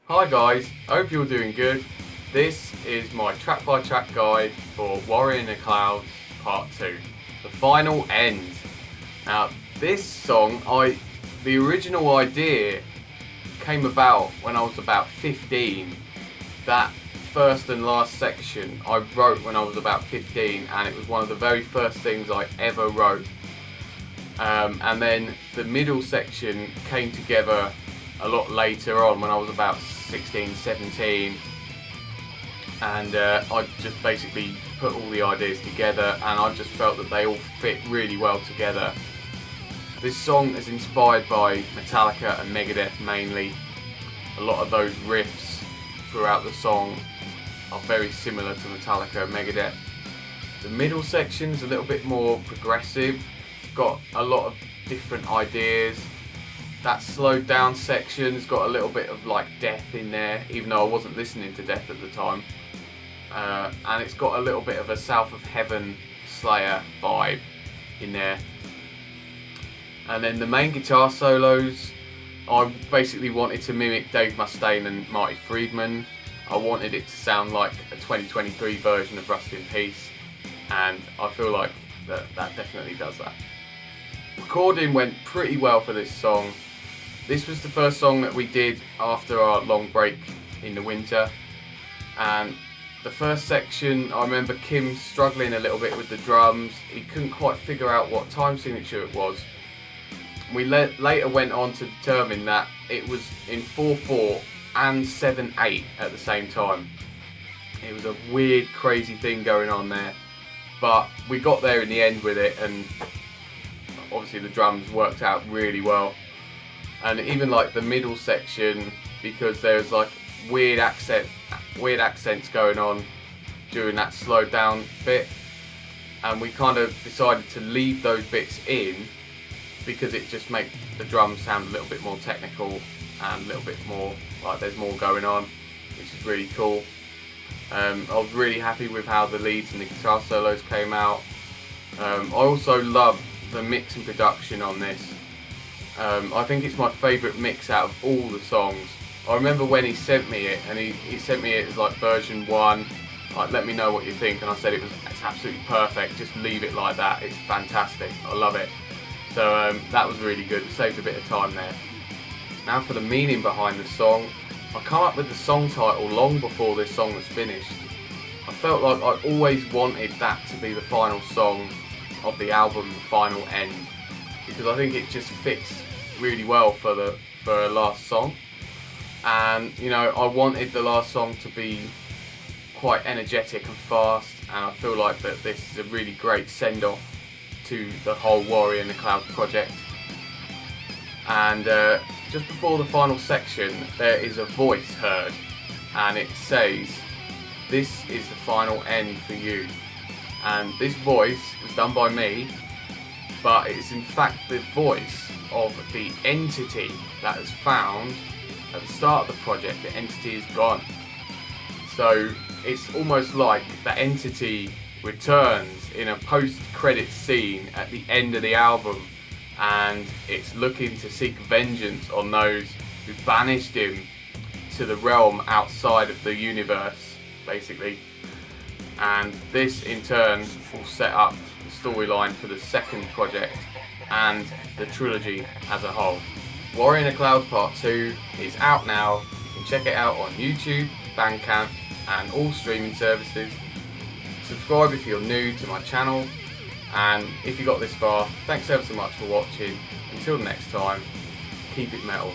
Hi guys, I hope you're doing good. This is my track by track guide for Warrior in the Clouds Part 2, the final end. Now this song, the original idea came about when I was about 15. That first and last section I wrote when I was about 15, and it was one of the very first things I ever wrote. And then the middle section came together a lot later on when I was about 16, 17, and I just basically put all the ideas together, and I just felt that they all fit really well together. This song is inspired by Metallica and Megadeth mainly. A lot of those riffs throughout the song are very similar to Metallica and Megadeth. The middle section's a little bit more progressive. It's got a lot of different ideas. That slowed down section's got a little bit of like death in there, even though I wasn't listening to death at the time. And it's got a little bit of a South of Heaven Slayer vibe in there. And then the main guitar solos, I basically wanted to mimic Dave Mustaine and Marty Friedman. I wanted it to sound like a 2023 version of Rust in Peace, and I feel like that definitely does that. Recording went pretty well for this song. This was the first song that we did after our long break in the winter, and the first section, I remember Kim struggling a little bit with the drums. He couldn't quite figure out what time signature it was. We later went on to determine that it was in 4/4 and 7/8 at the same time. It was a weird, crazy thing going on there, but we got there in the end with it, and obviously the drums worked out really well. And even like the middle section, because there was like weird accents going on during that slowed down bit, and we kind of decided to leave those bits in because it just makes the drums sound a little bit more technical and a little bit more like there's more going on, which is really cool. I was really happy with how the leads and the guitar solos came out. I also love the mix and production on this. I think it's my favourite mix out of all the songs. I remember when he sent me it, and he sent me it as like version 1, like let me know what you think, and I said it's absolutely perfect, just leave it like that, it's fantastic, I love it. So that was really good, it saved a bit of time there. Now for the meaning behind the song. I come up with the song title long before this song was finished. I felt like I always wanted that to be the final song of the album, the final end, because I think it just fits really well for a last song. And you know, I wanted the last song to be quite energetic and fast, and I feel like that this is a really great send-off to the whole Warrior in the Clouds project. And just before the final section, there is a voice heard, and it says, "This is the final end for you." And this voice was done by me, but it's in fact the voice of the entity that is found at the start of the project. The entity is gone. So it's almost like the entity returns in a post-credits scene at the end of the album, and it's looking to seek vengeance on those who banished him to the realm outside of the universe, basically. And this in turn will set up the storyline for the second project and the trilogy as a whole. Warrior in the Clouds Part 2 is out now. You can check it out on YouTube, Bandcamp and all streaming services. Subscribe if you're new to my channel, and if you got this far, thanks ever so much for watching. Until next time, keep it metal.